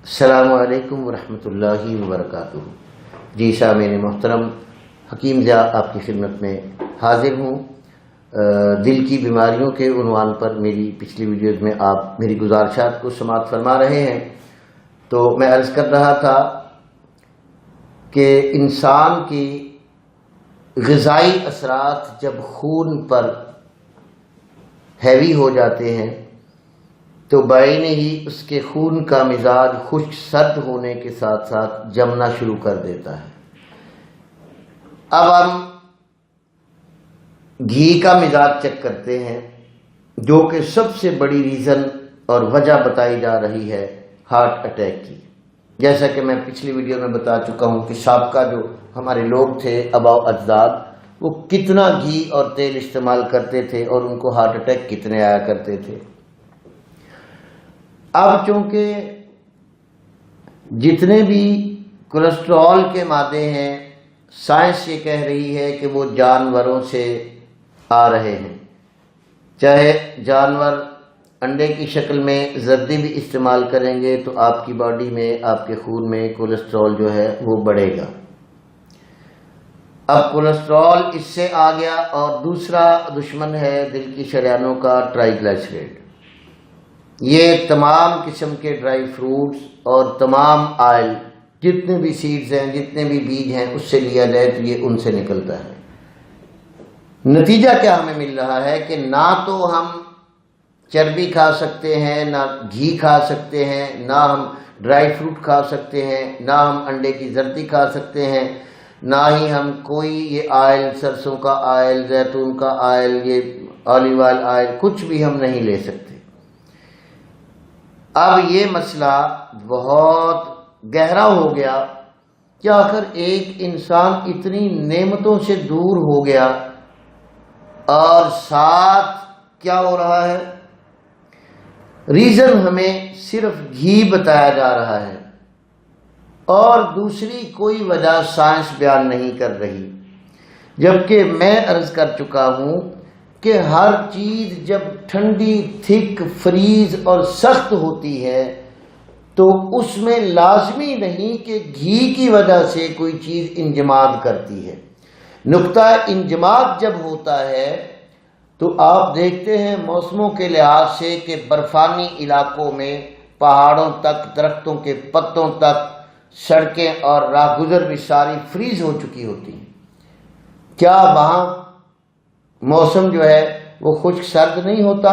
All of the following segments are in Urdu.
السلام علیکم ورحمۃ اللہ وبرکاتہ۔ جی سامعین محترم، حکیم ضیاء آپ کی خدمت میں حاضر ہوں۔ دل کی بیماریوں کے عنوان پر میری پچھلی ویڈیوز میں آپ میری گزارشات کو سماعت فرما رہے ہیں، تو میں عرض کر رہا تھا کہ انسان کی غذائی اثرات جب خون پر ہیوی ہو جاتے ہیں تو بعین ہی اس کے خون کا مزاج خشک سرد ہونے کے ساتھ ساتھ جمنا شروع کر دیتا ہے۔ اب ہم گھی کا مزاج چیک کرتے ہیں، جو کہ سب سے بڑی ریزن اور وجہ بتائی جا رہی ہے ہارٹ اٹیک کی۔ جیسا کہ میں پچھلی ویڈیو میں بتا چکا ہوں کہ سابقہ جو ہمارے لوگ تھے، آباء و اجداد، وہ کتنا گھی اور تیل استعمال کرتے تھے اور ان کو ہارٹ اٹیک کتنے آیا کرتے تھے۔ اب چونکہ جتنے بھی کولیسٹرول کے مادے ہیں، سائنس یہ کہہ رہی ہے کہ وہ جانوروں سے آ رہے ہیں، چاہے جانور انڈے کی شکل میں زردی بھی استعمال کریں گے تو آپ کی باڈی میں، آپ کے خون میں کولیسٹرول جو ہے وہ بڑھے گا۔ اب کولیسٹرول اس سے آ گیا، اور دوسرا دشمن ہے دل کی شریانوں کا ٹرائیگلائسیرائڈ۔ یہ تمام قسم کے ڈرائی فروٹس اور تمام آئل، جتنے بھی سیڈز ہیں، جتنے بھی بیج ہیں، اس سے لیا جائے تو یہ ان سے نکلتا ہے۔ نتیجہ کیا ہمیں مل رہا ہے کہ نہ تو ہم چربی کھا سکتے ہیں، نہ گھی کھا سکتے ہیں، نہ ہم ڈرائی فروٹ کھا سکتے ہیں، نہ ہم انڈے کی زردی کھا سکتے ہیں، نہ ہی ہم کوئی یہ آئل، سرسوں کا آئل، زیتون کا آئل، یہ آلیو آئل، کچھ بھی ہم نہیں لے سکتے۔ اب یہ مسئلہ بہت گہرا ہو گیا کہ آخر ایک انسان اتنی نعمتوں سے دور ہو گیا اور ساتھ کیا ہو رہا ہے؟ ریزن ہمیں صرف گھی بتایا جا رہا ہے اور دوسری کوئی وجہ سائنس بیان نہیں کر رہی، جبکہ میں عرض کر چکا ہوں کہ ہر چیز جب ٹھنڈی، تھک، فریز اور سخت ہوتی ہے تو اس میں لازمی نہیں کہ گھی کی وجہ سے کوئی چیز انجماد کرتی ہے۔ نقطہ انجماد جب ہوتا ہے تو آپ دیکھتے ہیں موسموں کے لحاظ سے کہ برفانی علاقوں میں پہاڑوں تک، درختوں کے پتوں تک، سڑکیں اور راہ گزر بھی ساری فریز ہو چکی ہوتی ہیں۔ کیا وہاں موسم جو ہے وہ خشک سرد نہیں ہوتا؟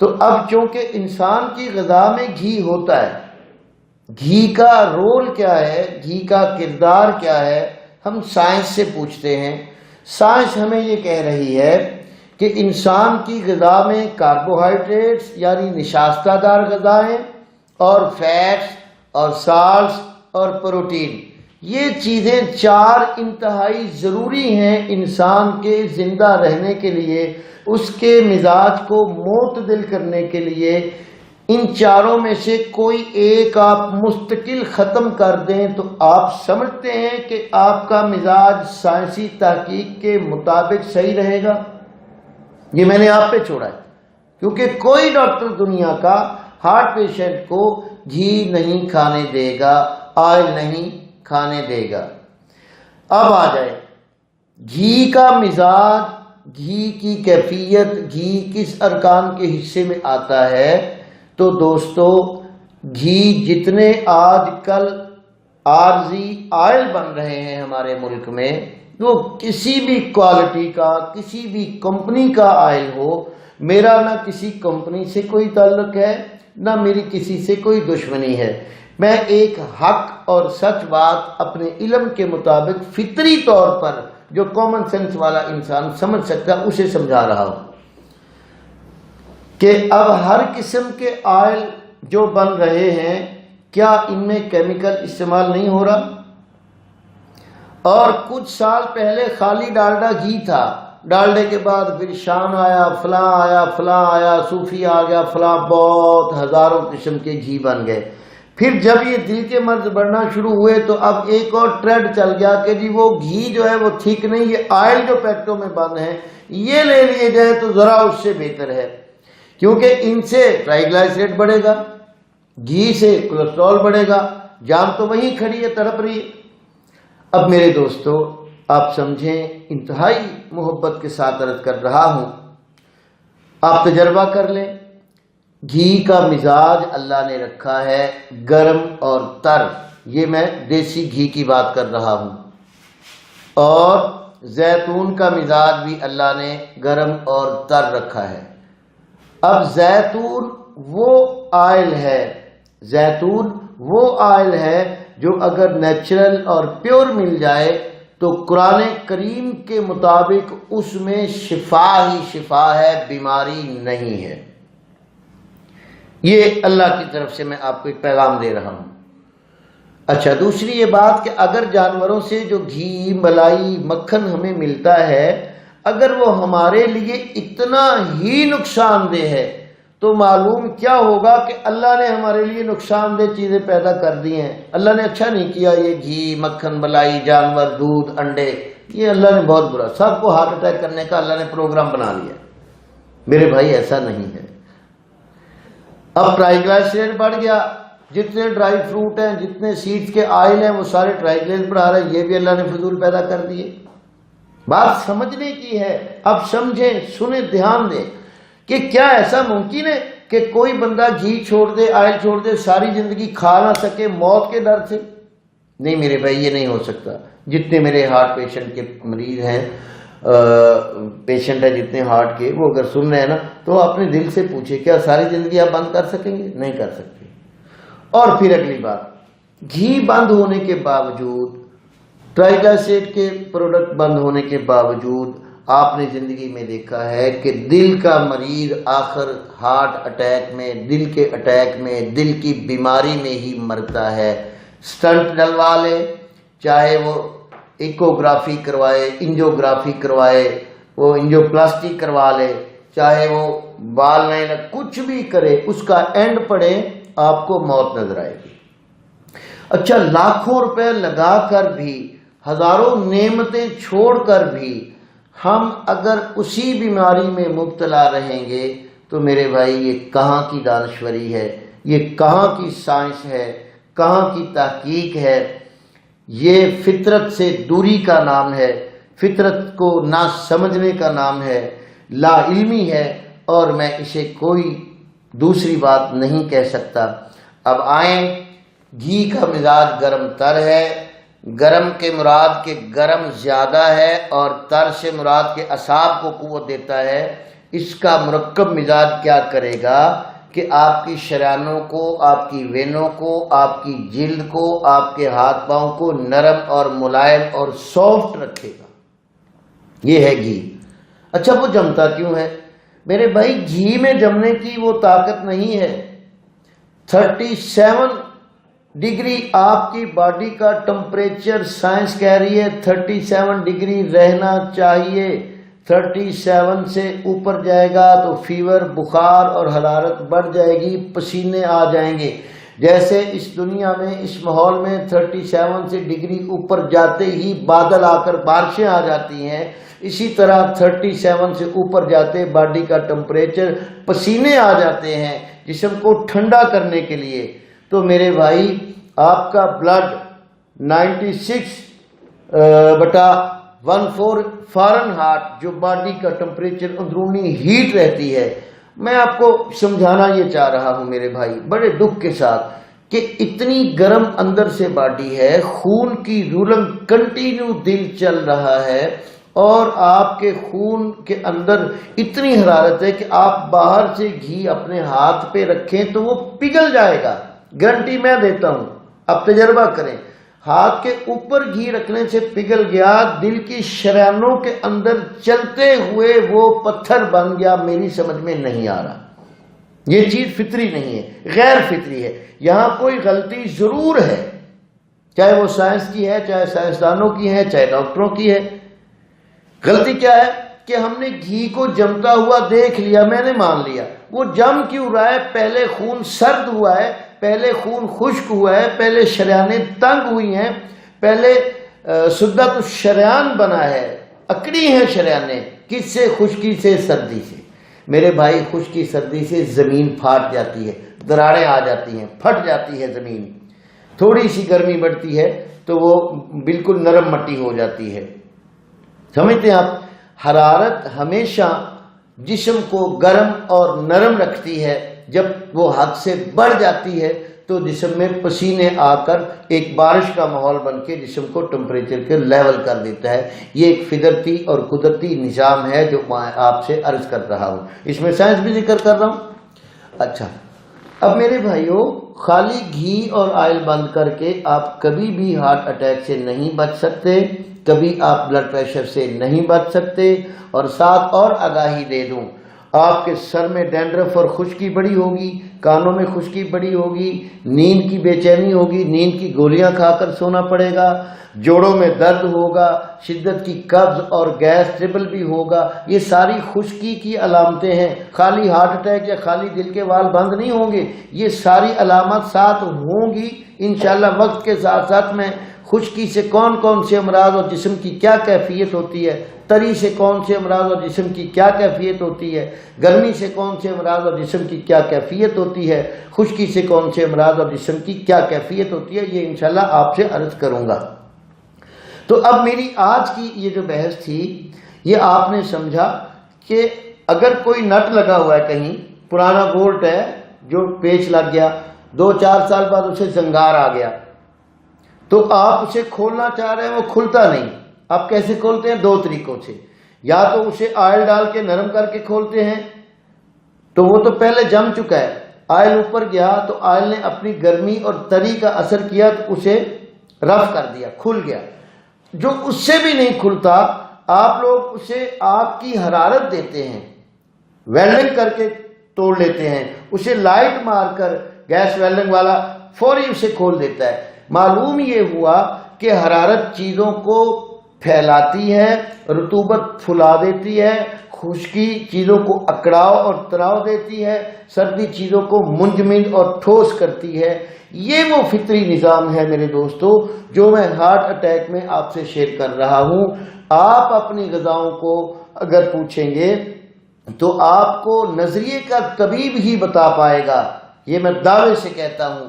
تو اب چونکہ انسان کی غذا میں گھی ہوتا ہے، گھی کا رول کیا ہے، گھی کا کردار کیا ہے، ہم سائنس سے پوچھتے ہیں۔ سائنس ہمیں یہ کہہ رہی ہے کہ انسان کی غذا میں کاربوہائیڈریٹس یعنی نشاستہ دار غذائیں اور فیٹس اور سالٹس اور پروٹین، یہ چیزیں چار انتہائی ضروری ہیں انسان کے زندہ رہنے کے لیے، اس کے مزاج کو معتدل کرنے کے لیے۔ ان چاروں میں سے کوئی ایک آپ مستقل ختم کر دیں تو آپ سمجھتے ہیں کہ آپ کا مزاج سائنسی تحقیق کے مطابق صحیح رہے گا؟ یہ میں نے آپ پہ چھوڑا ہے، کیونکہ کوئی ڈاکٹر دنیا کا ہارٹ پیشنٹ کو گھی نہیں کھانے دے گا، آئل نہیں کھانے دے گا۔ اب آ جائے گھی کا مزاج، گھی کی کیفیت، گھی کس ارکان کے حصے میں آتا ہے۔ تو دوستو، گھی جتنے آج کل عارضی آئل بن رہے ہیں ہمارے ملک میں، وہ کسی بھی کوالٹی کا، کسی بھی کمپنی کا آئل ہو، میرا نہ کسی کمپنی سے کوئی تعلق ہے، نہ میری کسی سے کوئی دشمنی ہے۔ میں ایک حق اور سچ بات اپنے علم کے مطابق فطری طور پر جو کامن سینس والا انسان سمجھ سکتا ہے اسے سمجھا رہا ہوں کہ اب ہر قسم کے آئل جو بن رہے ہیں، کیا ان میں کیمیکل استعمال نہیں ہو رہا؟ اور کچھ سال پہلے خالی ڈالڈا گھی تھا، ڈالڈے کے بعد پھر شان آیا، فلاں آیا، فلاں آیا، صوفی آ گیا، فلاں، بہت ہزاروں قسم کے گھی بن گئے۔ پھر جب یہ دل کے مرض بڑھنا شروع ہوئے تو اب ایک اور ٹرینڈ چل گیا کہ جی وہ گھی جو ہے وہ ٹھیک نہیں، یہ آئل جو پیکٹوں میں بند ہیں یہ لے لیے جائے تو ذرا اس سے بہتر ہے، کیونکہ ان سے ٹرائیگلائسیرائڈ بڑھے گا، گھی سے کولیسٹرول بڑھے گا، جان تو وہیں کھڑی ہے، تڑپ رہی ہے۔ اب میرے دوستو آپ سمجھیں، انتہائی محبت کے ساتھ عرض کر رہا ہوں، آپ تجربہ کر لیں، گھی کا مزاج اللہ نے رکھا ہے گرم اور تر، یہ میں دیسی گھی کی بات کر رہا ہوں، اور زیتون کا مزاج بھی اللہ نے گرم اور تر رکھا ہے۔ اب زیتون وہ آئل ہے، زیتون وہ آئل ہے جو اگر نیچرل اور پیور مل جائے تو قرآن کریم کے مطابق اس میں شفا ہی شفا ہے، بیماری نہیں ہے۔ یہ اللہ کی طرف سے میں آپ کو ایک پیغام دے رہا ہوں۔ اچھا، دوسری یہ بات کہ اگر جانوروں سے جو گھی، ملائی، مکھن ہمیں ملتا ہے، اگر وہ ہمارے لیے اتنا ہی نقصان دہ ہے تو معلوم کیا ہوگا کہ اللہ نے ہمارے لیے نقصان دہ چیزیں پیدا کر دی ہیں۔ اللہ نے اچھا نہیں کیا، یہ گھی، مکھن، ملائی، جانور، دودھ، انڈے، یہ اللہ نے بہت برا، سب کو ہارٹ اٹیک کرنے کا اللہ نے پروگرام بنا لیا۔ میرے بھائی ایسا نہیں ہے۔ اب ٹرائیگلائسیرائڈ بڑھ گیا، جتنے ڈرائی فروٹ ہیں، جتنے سیڈز کے آئل ہیں، وہ سارے ٹرائیگلائسیرائڈ بڑھا رہے ہیں، یہ بھی اللہ نے فضول پیدا کر دیے۔ بات سمجھنے کی ہے، اب سمجھیں، سنیں، دھیان دیں کہ کیا ایسا ممکن ہے کہ کوئی بندہ گھی چھوڑ دے، آئل چھوڑ دے، ساری زندگی کھا نہ سکے موت کے ڈر سے؟ نہیں میرے بھائی، یہ نہیں ہو سکتا۔ جتنے میرے ہارٹ پیشنٹ کے مریض ہیں، پیشنٹ ہیں جتنے ہارٹ کے، وہ اگر سن رہے ہیں نا تو اپنے دل سے پوچھے کیا ساری زندگی آپ بند کر سکیں گے؟ نہیں کر سکتے۔ اور پھر اگلی بات، گھی بند ہونے کے باوجود، ٹرائیگلائسیرائڈ کے پروڈکٹ بند ہونے کے باوجود، آپ نے زندگی میں دیکھا ہے کہ دل کا مریض آخر ہارٹ اٹیک میں، دل کے اٹیک میں، دل کی بیماری میں ہی مرتا ہے۔ سٹنٹ ڈلوا لے، چاہے وہ ایکوگرافی کروائے، انجیوگرافی کروائے، وہ انجیوپلاسٹی کروا لے، چاہے وہ بال نہیں، کچھ بھی کرے، اس کا اینڈ پڑے آپ کو موت نظر آئے گی۔ اچھا، لاکھوں روپے لگا کر بھی، ہزاروں نعمتیں چھوڑ کر بھی ہم اگر اسی بیماری میں مبتلا رہیں گے تو میرے بھائی یہ کہاں کی دانشوری ہے، یہ کہاں کی سائنس ہے، کہاں کی تحقیق ہے؟ یہ فطرت سے دوری کا نام ہے، فطرت کو نہ سمجھنے کا نام ہے، لا علمی ہے، اور میں اسے کوئی دوسری بات نہیں کہہ سکتا۔ اب آئیں، گھی کا مزاج گرم تر ہے، گرم کے مراد کے گرم زیادہ ہے، اور تر سے مراد کے اعصاب کو قوت دیتا ہے۔ اس کا مرکب مزاج کیا کرے گا کہ آپ کی شریانوں کو، آپ کی وینوں کو، آپ کی جلد کو، آپ کے ہاتھ پاؤں کو نرم اور ملائم اور سافٹ رکھے گا۔ یہ ہے گھی۔ اچھا، وہ جمتا کیوں ہے؟ میرے بھائی، گھی میں جمنے کی وہ طاقت نہیں ہے۔ 37 ڈگری آپ کی باڈی کا ٹمپریچر، سائنس کہہ رہی ہے 37 ڈگری رہنا چاہیے۔ 37 سے اوپر جائے گا تو فیور، بخار اور حرارت بڑھ جائے گی، پسینے آ جائیں گے۔ جیسے اس دنیا میں، اس ماحول میں 37 سے ڈگری اوپر جاتے ہی بادل آ کر بارشیں آ جاتی ہیں، اسی طرح 37 سے اوپر جاتے باڈی کا ٹمپریچر، پسینے آ جاتے ہیں جسم کو ٹھنڈا کرنے کے لیے۔ تو میرے بھائی، آپ کا بلڈ 96/14 فارن ہارٹ، جو باڈی کا ٹمپریچر، اندرونی ہیٹ رہتی ہے، میں آپ کو سمجھانا یہ چاہ رہا ہوں میرے بھائی بڑے دکھ کے ساتھ کہ اتنی گرم اندر سے باڈی ہے، خون کی رولنگ کنٹینیو دل چل رہا ہے، اور آپ کے خون کے اندر اتنی حرارت ہے کہ آپ باہر سے گھی اپنے ہاتھ پہ رکھیں تو وہ پگھل جائے گا، گارنٹی میں دیتا ہوں، اب تجربہ کریں۔ ہاتھ کے اوپر گھی رکھنے سے پگھل گیا، دل کی شریانوں کے اندر چلتے ہوئے وہ پتھر بن گیا، میری سمجھ میں نہیں آ رہا۔ یہ چیز فطری نہیں ہے، غیر فطری ہے۔ یہاں کوئی غلطی ضرور ہے، چاہے وہ سائنس کی ہے، چاہے سائنسدانوں کی ہے، چاہے ڈاکٹروں کی ہے۔ غلطی کیا ہے کہ ہم نے گھی کو جمتا ہوا دیکھ لیا، میں نے مان لیا۔ وہ جم کیوں رہا ہے؟ پہلے خون سرد ہوا ہے، پہلے خون خشک ہوا ہے، پہلے شریانیں تنگ ہوئی ہیں، پہلے سدت الشریان بنا ہے، اکڑی ہیں شریانیں، کس سے؟ خشکی سے، سردی سے۔ میرے بھائی خشکی سردی سے زمین پھاٹ جاتی ہے، دراڑیں آ جاتی ہیں، پھٹ جاتی ہے زمین، تھوڑی سی گرمی بڑھتی ہے تو وہ بالکل نرم مٹی ہو جاتی ہے۔ سمجھتے ہیں آپ؟ حرارت ہمیشہ جسم کو گرم اور نرم رکھتی ہے، جب وہ حد سے بڑھ جاتی ہے تو جسم میں پسینے آ کر ایک بارش کا ماحول بن کے جسم کو ٹمپریچر کے لیول کر دیتا ہے۔ یہ ایک فطرتی اور قدرتی نظام ہے جو میں آپ سے عرض کر رہا ہوں، اس میں سائنس بھی ذکر کر رہا ہوں۔ اچھا، اب میرے بھائیوں، خالی گھی اور آئل بند کر کے آپ کبھی بھی ہارٹ اٹیک سے نہیں بچ سکتے، کبھی آپ بلڈ پریشر سے نہیں بچ سکتے۔ اور ساتھ اور آگاہی دے دوں، آپ کے سر میں ڈینڈرف اور خشکی بڑی ہوگی، کانوں میں خشکی بڑی ہوگی، نیند کی بے چینی ہوگی، نیند کی گولیاں کھا کر سونا پڑے گا، جوڑوں میں درد ہوگا، شدت کی قبض اور گیس ٹربل بھی ہوگا۔ یہ ساری خشکی کی علامتیں ہیں۔ خالی ہارٹ اٹیک یا خالی دل کے وال بند نہیں ہوں گے، یہ ساری علامات ساتھ ہوں گی انشاءاللہ۔ وقت کے ساتھ ساتھ میں خشکی سے کون کون سے امراض اور جسم کی کیا کیفیت ہوتی ہے، تری سے کون سے امراض اور جسم کی کیا کیفیت ہوتی ہے، گرمی سے کون سے امراض اور جسم کی کیا کیفیت ہوتی ہے، خشکی سے کون سے امراض اور جسم کی کیا کیفیت ہوتی ہے، یہ انشاءاللہ آپ سے عرض کروں گا۔ تو اب میری آج کی یہ جو بحث تھی، یہ آپ نے سمجھا کہ اگر کوئی نٹ لگا ہوا ہے کہیں، پرانا بولٹ ہے جو پیچ لگ گیا، 2-4 سال بعد اسے زنگار آ گیا، تو آپ اسے کھولنا چاہ رہے ہیں، وہ کھلتا نہیں۔ آپ کیسے کھولتے ہیں؟ 2 طریقوں سے۔ یا تو اسے آئل ڈال کے نرم کر کے کھولتے ہیں، تو وہ تو پہلے جم چکا ہے، آئل اوپر گیا تو آئل نے اپنی گرمی اور تری کا اثر کیا تو اسے رف کر دیا، کھل گیا۔ جو اس سے بھی نہیں کھلتا، آپ لوگ اسے آگ کی حرارت دیتے ہیں، ویلڈنگ کر کے توڑ لیتے ہیں، اسے لائٹ مار کر گیس ویلڈنگ والا فوری اسے کھول دیتا ہے۔ معلوم یہ ہوا کہ حرارت چیزوں کو پھیلاتی ہے، رطوبت پھلا دیتی ہے، خشکی چیزوں کو اکڑاؤ اور تراؤ دیتی ہے، سردی چیزوں کو منجمد اور ٹھوس کرتی ہے۔ یہ وہ فطری نظام ہے میرے دوستو جو میں ہارٹ اٹیک میں آپ سے شیئر کر رہا ہوں۔ آپ اپنی غذاؤں کو اگر پوچھیں گے تو آپ کو نظریے کا طبیب ہی بتا پائے گا، یہ میں دعوے سے کہتا ہوں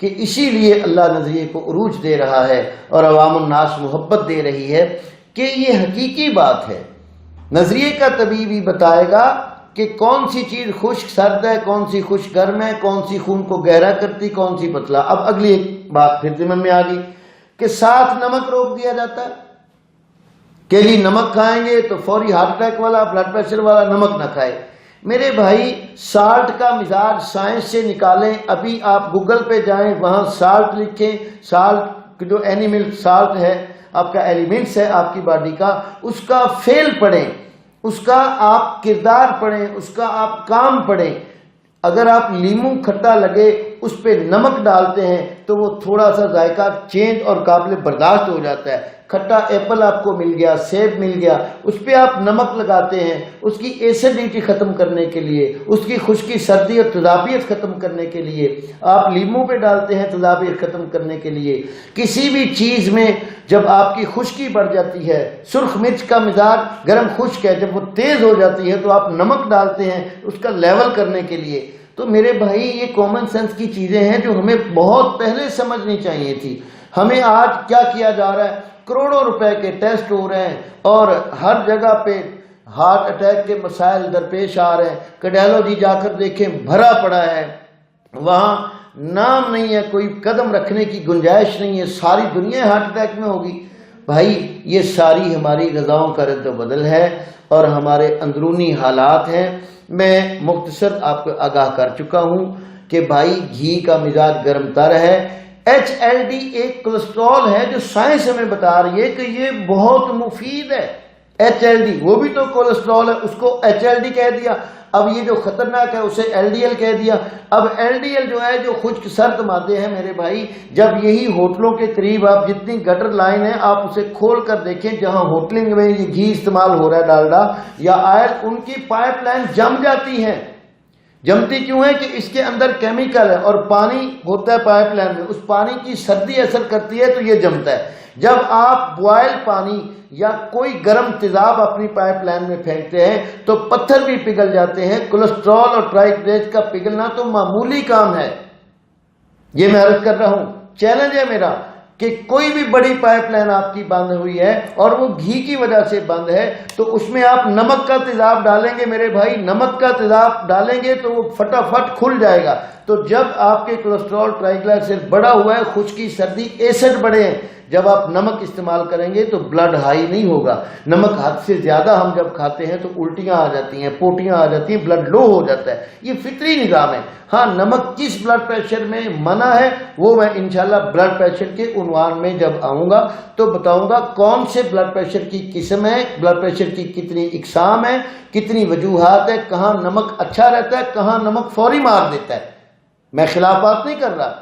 کہ اسی لیے اللہ نظریے کو عروج دے رہا ہے اور عوام الناس محبت دے رہی ہے کہ یہ حقیقی بات ہے۔ نظریے کا طبیب ہی بتائے گا کہ کون سی چیز خشک سرد ہے، کون سی خشک گرم ہے، کون سی خون کو گہرا کرتی، کون سی پتلا۔ اب اگلی ایک بات پھر ذہن میں آ گئی کہ ساتھ نمک روک دیا جاتا ہے کہ جی نمک کھائیں گے تو فوری ہارٹ اٹیک والا، بلڈ پریشر والا نمک نہ کھائے۔ میرے بھائی، سالٹ کا مزاج سائنس سے نکالیں۔ ابھی آپ گوگل پہ جائیں، وہاں سالٹ لکھیں، سالٹ جو اینیمل سالٹ ہے، آپ کا ایلیمنٹس ہے آپ کی باڈی کا، اس کا فعل پڑھیں، اس کا آپ کردار پڑھیں، اس کا آپ کام پڑھیں۔ اگر آپ لیمو کھٹا لگے اس پہ نمک ڈالتے ہیں تو وہ تھوڑا سا ذائقہ چینج اور قابل برداشت ہو جاتا ہے۔ کھٹا ایپل آپ کو مل گیا، سیب مل گیا، اس پہ آپ نمک لگاتے ہیں اس کی ایسیڈیٹی ختم کرنے کے لیے، اس کی خشکی سردی اور تیزابیت ختم کرنے کے لیے۔ آپ لیمو پہ ڈالتے ہیں تیزابیت ختم کرنے کے لیے۔ کسی بھی چیز میں جب آپ کی خشکی بڑھ جاتی ہے، سرخ مرچ کا مزاج گرم خشک ہے، جب وہ تیز ہو جاتی ہے تو آپ نمک ڈالتے ہیں اس کا لیول کرنے کے لیے۔ تو میرے بھائی، یہ کامن سینس کی چیزیں ہیں جو ہمیں بہت پہلے سمجھنی چاہیے تھی۔ ہمیں آج کیا کیا جا رہا ہے؟ کروڑوں روپے کے ٹیسٹ ہو رہے ہیں اور ہر جگہ پہ ہارٹ اٹیک کے مسائل درپیش آ رہے ہیں۔ کارڈیالوجی جا کر دیکھیں، بھرا پڑا ہے، وہاں نام نہیں ہے، کوئی قدم رکھنے کی گنجائش نہیں ہے، ساری دنیا ہارٹ اٹیک میں ہوگی۔ بھائی، یہ ساری ہماری غذاؤں کا رد و بدل ہے اور ہمارے اندرونی حالات ہیں۔ میں مختصر آپ کو آگاہ کر چکا ہوں کہ بھائی، گھی کا مزاج گرم تر ہے۔ ایچ ایل ڈی ایک کولیسٹرول ہے جو سائنس ہمیں بتا رہی ہے کہ یہ بہت مفید ہے۔ ایچ ایل ڈی وہ بھی تو کولیسٹرول ہے، اس کو ایچ ایل ڈی کہہ دیا۔ اب یہ جو خطرناک ہے اسے ایل ڈی ایل کہہ دیا۔ اب ایل ڈی ایل جو ہے جو خشک سرد مادے ہیں میرے بھائی، جب یہی ہوٹلوں کے قریب آپ جتنی گٹر لائن ہے آپ اسے کھول کر دیکھیں، جہاں ہوٹلنگ میں یہ گھی استعمال ہو رہا ہے، ڈالڈا یا آئل، ان کی پائپ لائن جم جاتی ہیں۔ جمتی کیوں ہے کہ اس کے اندر کیمیکل ہے اور پانی ہوتا ہے پائپ لائن میں، اس پانی کی سردی اثر کرتی ہے تو یہ جمتا ہے۔ جب آپ بوائل پانی یا کوئی گرم تیزاب اپنی پائپ لائن میں پھینکتے ہیں تو پتھر بھی پگھل جاتے ہیں۔ کولیسٹرول اور ٹرائیگلیسیرائڈ کا پگھلنا تو معمولی کام ہے۔ یہ میں عرض کر رہا ہوں، چیلنج ہے میرا کہ کوئی بھی بڑی پائپ لائن آپ کی بند ہوئی ہے اور وہ گھی کی وجہ سے بند ہے تو اس میں آپ نمک کا تیزاب ڈالیں گے میرے بھائی، نمک کا تیزاب ڈالیں گے تو وہ فٹافٹ کھل جائے گا۔ تو جب آپ کے کولیسٹرول ٹرائیگلیسیرائڈ بڑا ہوا ہے، خشکی سردی ایسڈ بڑے ہیں، جب آپ نمک استعمال کریں گے تو بلڈ ہائی نہیں ہوگا۔ نمک حد سے زیادہ ہم جب کھاتے ہیں تو الٹیاں آ جاتی ہیں، پوٹیاں آ جاتی ہیں، بلڈ لو ہو جاتا ہے۔ یہ فطری نظام ہے۔ ہاں، نمک کس بلڈ پریشر میں منع ہے وہ میں انشاءاللہ بلڈ پریشر کے عنوان میں جب آؤں گا تو بتاؤں گا کون سے بلڈ پریشر کی قسم ہے، بلڈ پریشر کی کتنی اقسام ہے، کتنی وجوہات ہے، کہاں نمک اچھا رہتا ہے، کہاں نمک فوری مار دیتا ہے۔ میں خلاف بات نہیں کر رہا،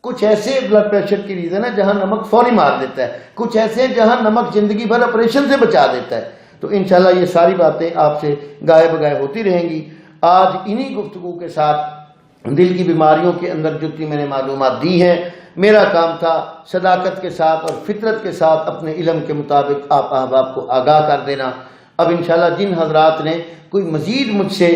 کچھ ایسے بلڈ پریشر کی ریزن ہے جہاں نمک فوری مار دیتا ہے، کچھ ایسے جہاں نمک زندگی بھر آپریشن سے بچا دیتا ہے۔ تو انشاءاللہ یہ ساری باتیں آپ سے گاہے بگاہے ہوتی رہیں گی۔ آج انہی گفتگو کے ساتھ دل کی بیماریوں کے اندر جتنی میں نے معلومات دی ہیں، میرا کام تھا صداقت کے ساتھ اور فطرت کے ساتھ اپنے علم کے مطابق آپ احباب کو آگاہ کر دینا۔ اب انشاءاللہ جن حضرات نے کوئی مزید مجھ سے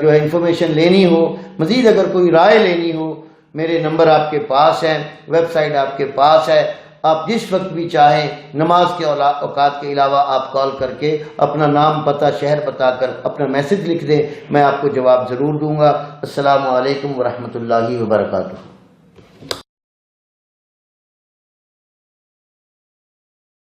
جو ہے انفارمیشن لینی ہو، مزید اگر کوئی رائے لینی ہو، میرے نمبر آپ کے پاس ہیں، ویب سائٹ آپ کے پاس ہے، آپ جس وقت بھی چاہیں نماز کے اوقات کے علاوہ آپ کال کر کے اپنا نام پتہ شہر بتا کر اپنا میسج لکھ دیں، میں آپ کو جواب ضرور دوں گا۔ السلام علیکم ورحمۃ اللہ وبرکاتہ۔